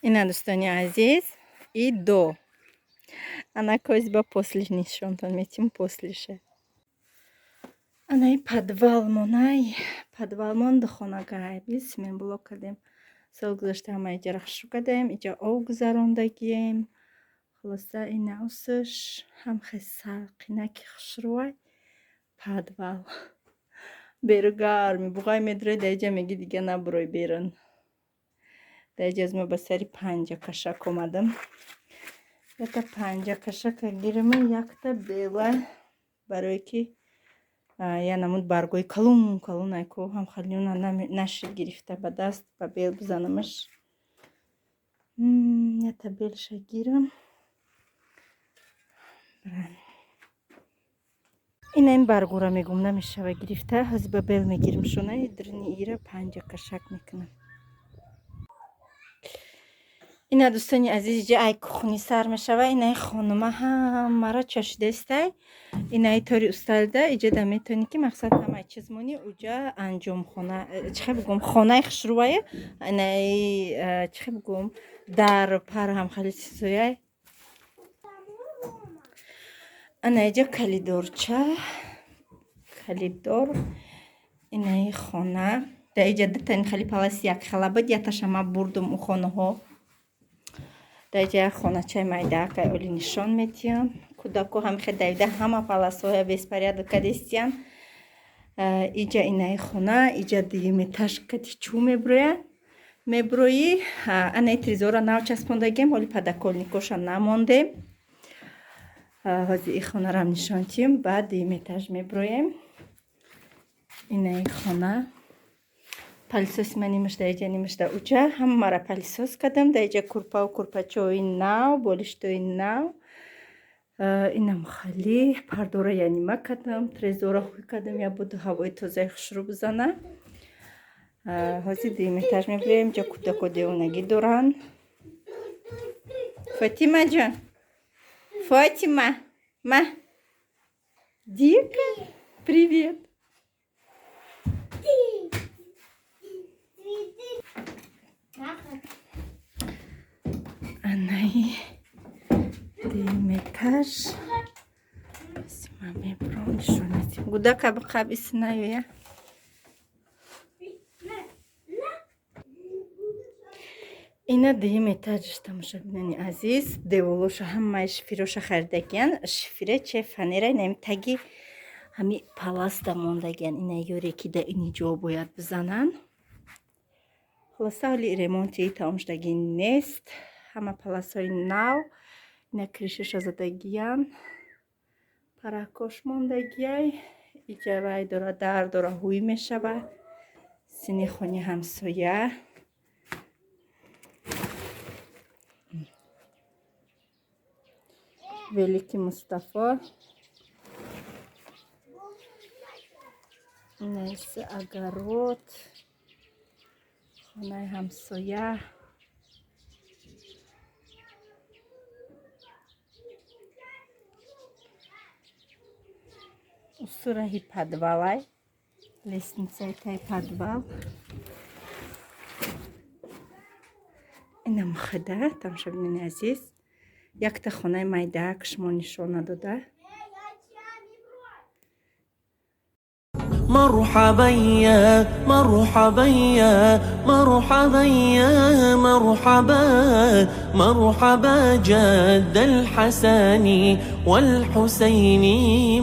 Ина, дӯстони азиз, и до. Ана козба после нишонтон метим послише. Ана и подвал монай. Подвал монда хонагай. Бисмен блок кадем. Сол гузашта ҳама иҷа рахшу кадем. Иҷа ов гузарондагием. Хулоса ина усаш ҳам хесалқинаки хушруай. Подвал. Беругарми. Буғай медрой да иҷа меги дига набурой берун. Даҷаз мо ба сари панҷа кашак омадам. Яка панҷа кашака гирма якта бела барое ки янамуд баргои калун айко ҳам халиёна нашир гирифта ба даст ба бел бизанамаш. Ята белша гирам. Ина ин баргура мегум намешава гирифта. Ҳази ба бел мегирим шона идрини ира панҷа кашак мекунам. Ина дӯстони азиз иҷа ай кухни сар мешава. Инаи хонума ҳамара чашидастай. Инаи тори усталда иҷа да метони ки мақсад ҳамаи чиз мони уҷа анҷом хона чихе бигум хонаи хушрувая. Инаи чихе бигум дар пар ҳам хали сисояй. Ана иҷа калидорча калидор. Инаи хона да иҷа датани хали палас як халабад яташама бурдум у хонаҳо. Даҷа хоначай майдакай оли нишон метиям. Кудако ҳамихе давида ҳама паласоя беспорядок кадестиян. Иҷа инаи хона, иҷа диметаж кати чӯ меброя. Меброи анаи тризора нав часпондагем, оли падаколникоша намондем. Ҳози и хонарам нишонтим, баъд диметаж меброем. Инаи хона. Палисоси ман нимашда иҷа нимашда уҷа ҳамара палисос кадам. Да иҷа курпаву курпачои нав, болиштои нав. Инам хали пардора я нима кадам, трезора хуй кадам я буду ҳавои тозаи хушрӯ бизана. Ҳози диметаж меброем. Иҷа кудако девонагӣ доран. Фатима ҷон. Фатима. Ма. Дика. Привет. Анаи диметаж сима мебром нишонатим гудака бақабисинаю я. Ина диметажш тамоша бинани азиз. Деволоша ҳамаи шифироша харидагиян. Шифире че фанерай нами таги ҳами паласта мондагиян. Ина ёре ки да ини ҷо бояд бизанан. Хулоса ҳоли ремонти тамом шудагӣ нест. Ҳама паласҳои нав. Ина кришаша задагиян. Паракош мондагияй. Иҷа вай дора дар дора ҳуй мешава. Сини хони ҳамсоя. Великий Мустафо. Инаиса агарод. Хонаи ҳамсоя. Усураҳи подвалай. Лестницаи таи подвал. Инам хада тамоша бинани азиз. Якта хонаи майдаак шумо нишона дода. مرحبا يا مرحبا يا مرحبا يا مرحبا مرحبا جد الحسن والحسين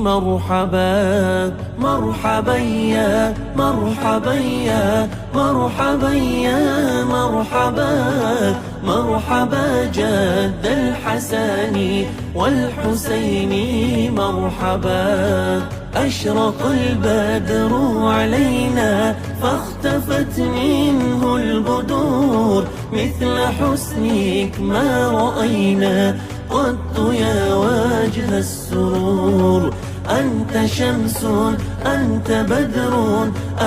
مرحبا مرحبا يا مرحبا يا مرحبا يا مرحبا مرحبا جد الحسن والحسين مرحبا أشرق البدر علينا فاختفت منه البدور مثل حسنك ما رأينا قط يا وجه السرور أنت شمس أنت بدر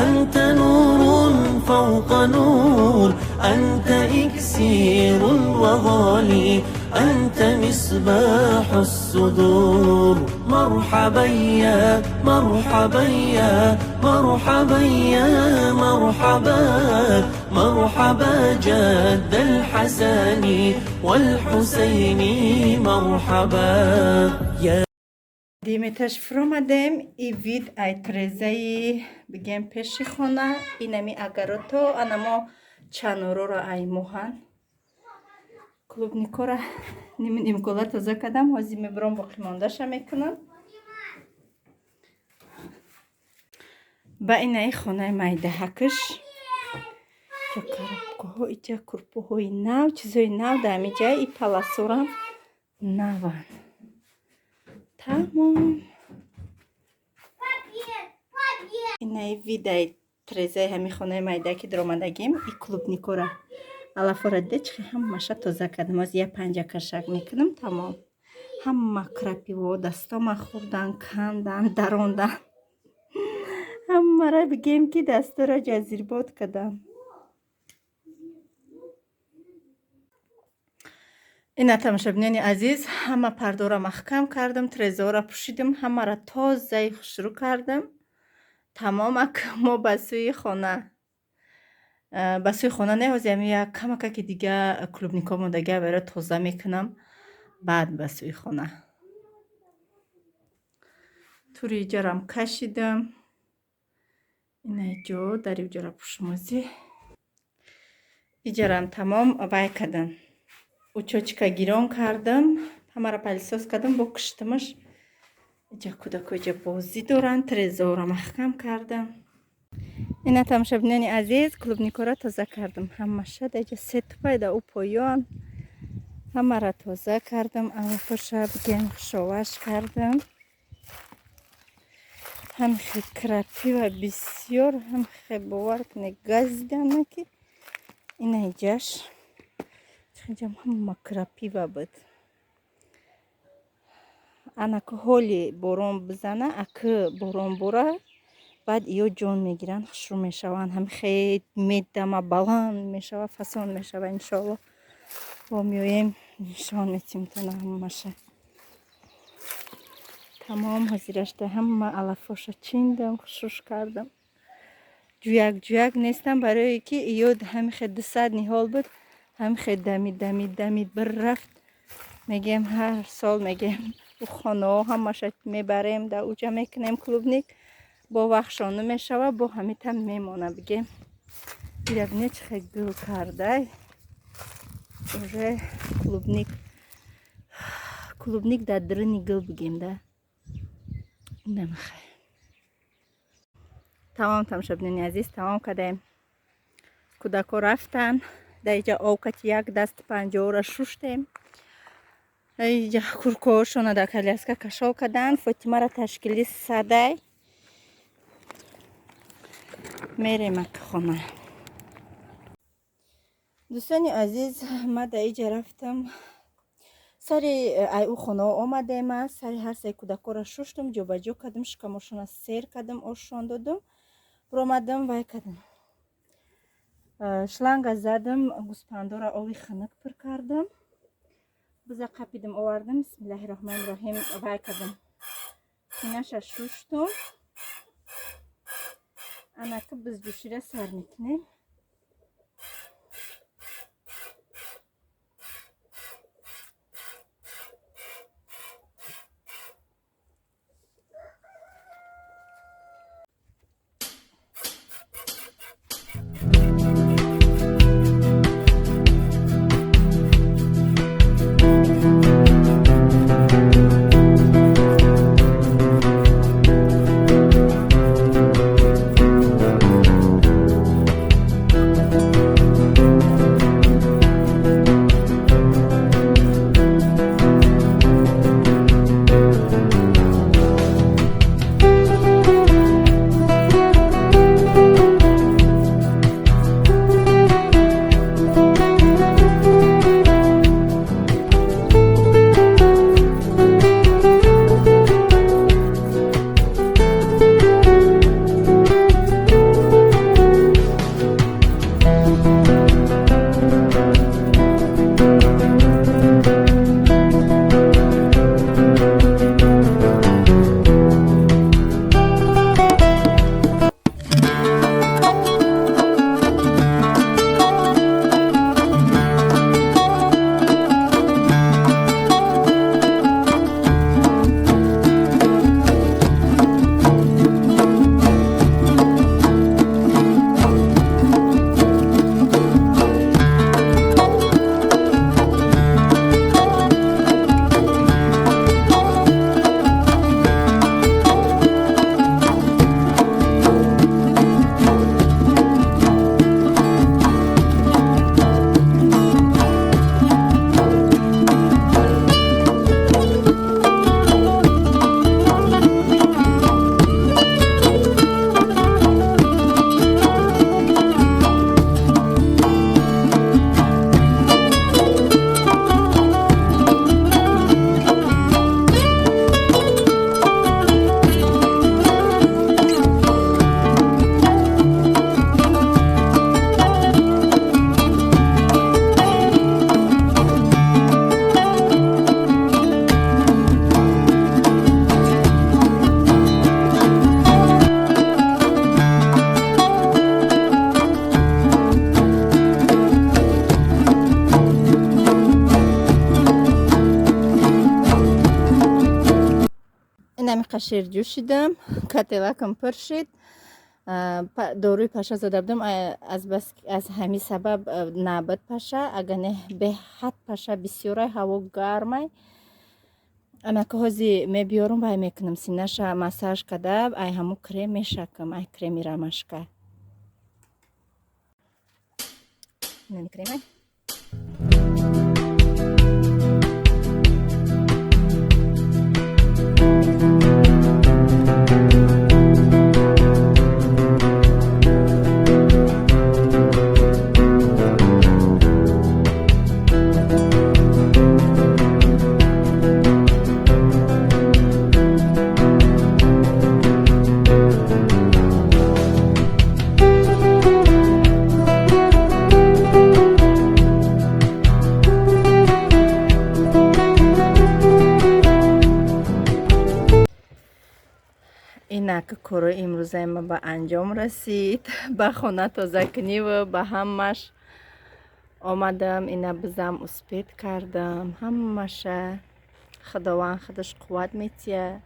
أنت نور فوق نور أنت إكسير وغالي أنت مصباح الصدور مرحبا يا مرحبا يا مرحبا يا مرحبا مرحبا جد الحسن والحسين مرحبا يا دیمتش فرامدیم ای وید ای ترزایی بگیم پیشی خونه اینمی اگراتو انما چانورو را ای موهن клубнико را ним гола тоза кардам ҳозир мебарам боқӣ мондаша мекунам ба инаи хонаи майдаҳакаш ҷа коробкаҳо иҷа курпаҳои нав чизҳои нав дар ҳамиҷаи и паласорам наван тамом инаи видаи трезаи ҳами хонаи майда ки даромадагим и клубникора алафора дечхи ҳамаша тоза кардам аз я панҷа кашак мекунам тамом ҳама крапиводастома хӯрдан кандан дарондан ҳамара бигем ки дастора ҷазирбод кардам ина тамошобинони азиз ҳама пардора маҳкам кардам трезаҳоро пӯшидам ҳамара тозаи хушрӯ кардам тамомак мо ба сӯи хона не ҳозир як камака ки дига клубнико мондагӣ авера тоза мекунам баъд ба сӯи хона тури иҷарам кашидам ина иҷо дари уҷара пӯшумозӣ иҷарам тамом вай кардам учочка гирон кардам ҳамара палисос кардам бо киштимаш иҷа кӯдако иҷа бозӣ доранд трезаҳоро маҳкам кардам ина тамошобинони азиз клубникора тоза кардам ҳамаша даҷа се тупай да ӯ поён ҳамара тоза кардам алафоша бигем хушоваш кардам ҳамихе крапива бисёр ҳамихе бовар куне газидана ки ина иҷаш ҷам ҳама крапива буд анаку ҳоли борон бизана аки борон бора баъд иё ҷон мегиранд хушрӯ мешаванд ҳамихе медама баланд мешава фасон мешава иншоалло бо меоем нишон метим тана ҳамаша тамом ҳозирашда ҳама алафоша чиндам хушрӯш кардам ҷӯяк нестам барое ки иё ҳамихе 200 ниҳол буд ҳамихе дамид бирафт мегем ҳар сол мегем ӯ хонаҳо ҳамаша мебарем да уҷа мекунем клубник бо вахшону мешава бо ҳамитам мемона бигем ира бине чихе гул кардай уже клубник дар дирини гул бигем да намахай тамом тамошобинони азиз тамом кадаем кӯдако рафтан дар иҷа овкати як даст панҷаҳора шуштем иҷа куркаҳошона дар коляска кашол карданд фотимара ташкили садай мерем хона дӯстони азиз ма дар иҷа рафтам сари ай ӯ хонаҳо омадем сари ҳар саи кӯдакора шуштам ҷобаҷо кардам шикамошона сер кардам ошон додам биромадам вай кардам шланга задам гӯспандора оби ханак пур кардам биза қапидам овардам бисмиллаҳирроҳманирроҳим вай кардам кинаша шуштум анаки bizjӯшира сар мекунем شیر جوشیدم کتلکم پر شد دوروی پشه زده بودم از همین سبب نبود پشه اگر نه به حد پشه بسیاره هوا گرمه اما که هزی میبیارم بای میکنم سینه‌ش مساج کده ای همو کرم میشکم ای کرمی رمشکه نمی کریمه اینک کار امروزه ما به انجام رسید به خانه تازه کنی و به همش آمدم اینا بزم اسپید کردم همش خداوند خودش قوت میتیه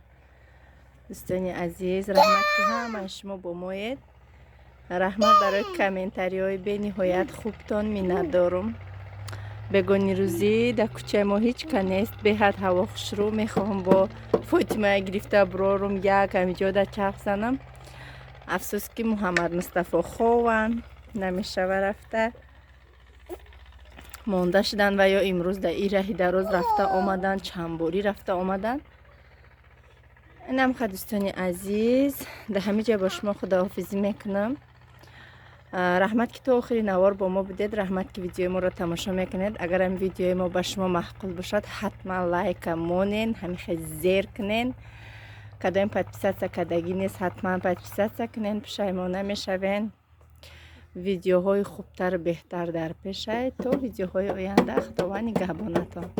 دوستانی عزیز رحمت که همه شما بمایید رحمت برای کامنتاری های به نهایت خوبتان مینت دارم بگونی روزی در کوچه ما هیچ کنیست به حد هوا خوش رو میخوام با فاطمه گرفته برارم یک همینجا در چرخ زنم افسوس که محمد مصطفی خوان نمیشه و رفته مونده شدن و یا امروز در این راهی در روز رفته آمدن چند باری رفته آمدن اینم دوستانی عزیز در همه جا با شما خداحافظی میکنم رحمت که تو آخری نوار با ما بدید رحمت که ویدیو ما را تماشا میکنید اگر هم ویدیو ما به شما محقول باشد حتما لایک مونین همین خیلی زیر کنین کدام پادپیسات کدگی نیست حتما پادپیسات کنین پشیمون نمیشوین ویدیوهای خوبتر بهتر در پیشه تو ویدیوهای آینده خداوند نگهبانتان